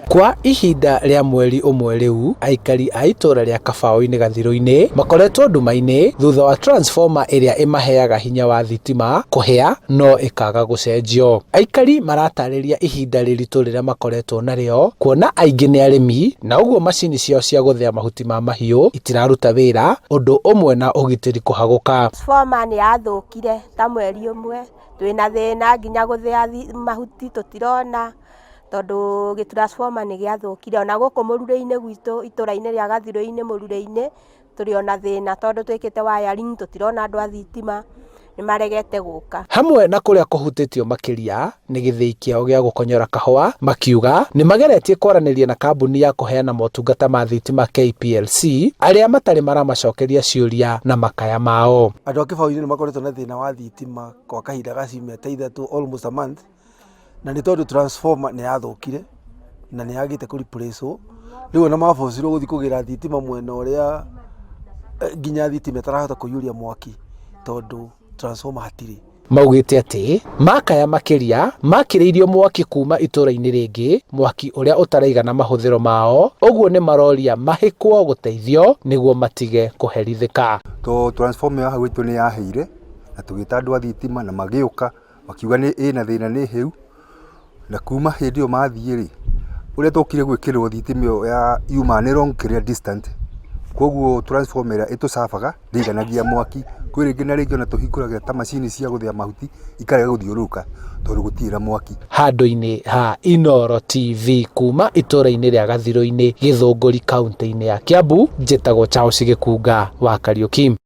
Kwa ihinda rĩa mweri ũmwe rĩu, aikari a itũra rĩa Kabaũ-inĩ Gathiru-inĩ makoretwo nduma-inĩ thutha wa transformer ĩrĩa ĩmaheaga hinya wa thitima kũhĩa no ĩkaga gũcenjio. Aikari maratarĩria ihinda rĩritũ rĩrĩa makoretwo narĩo, kuona aingĩ nĩ arĩmi na ũguo macini ciao cia gũthĩa mahuti ma mahiũ itiraruta wĩra, ũndũ ũmwe na ũgitĩri kũhagũka. Transformer nĩ yathũkire ta mweri ũmwe, twĩna thĩna nginya gũthĩa mahuti tũtirona tondũ gĩ-transformer nĩ gĩathũkire. Ona gũkũ mũrure-inĩ gwitũ itũra-inĩ rĩa Gathiru-inĩ mũrure-inĩ tũrĩ ona thĩna tondũ twĩkĩte wiring tũtirona andũ a thitima nĩ maregete gũka. Hamwe na kũrĩa kũhutĩtio makĩria nĩ gĩthĩi kĩao gĩa gũkonyora kahũa, makiuga nĩ mageretie kwaranĩria na kambuni ya kũheana motungata ma thitima KPLC arĩa matarĩ maramacokeria ciũria na makaya mao. Andũ a Kabaũ-inĩ nĩ makoretwo na thĩna wa thitima kwa kahinda ga ciumia ta ithatũ, almost a month, na nĩ tondũ transformer nĩ yathũkire na nĩ yagĩte kũ replace -wo. Rĩu ona mabocirwo gũthiĩ kũgĩra thitima mwena ũrĩa nginya thitima ĩtarahota kũiyũria mwaki tondũ transformer hatirĩ. Maugĩte atĩ makaya makĩria makĩrĩirio mwaki kuma itũra-inĩ rĩngĩ, mwaki ũrĩa ũtaraigana mahũthĩro mao, ũguo nĩ maroria mahĩkwo gũteithio nĩguo matige kũherithĩka. To transformer ya hau itũ nĩ yahĩire na tũgĩta andũ a thitima na magĩũka makiuga ĩna thĩna nĩ hĩu, na kuma hĩndĩ ĩyo mathiĩ rĩ, ũrĩa tũkire gwĩkĩrwo thitima ĩyo ya yuma nĩ wrong kĩrĩa distant, koguo transformer ĩrĩa ĩtũcabaga ndĩiganagia mwaki. Kwĩ rĩngĩ na rĩngĩ ona tũhingũraga ta macini cia gũthĩa mahuti ikarega gũthiũrũrũka tondũ gũtirĩ na mwaki. Handũ-inĩ ha Inooro TV kuma itũra-inĩ rĩa Gathiru-inĩ Gĩthũngũri kaunti-inĩ ya Kiambu, njĩtagwo Charles Gĩkunga wa Kariũki.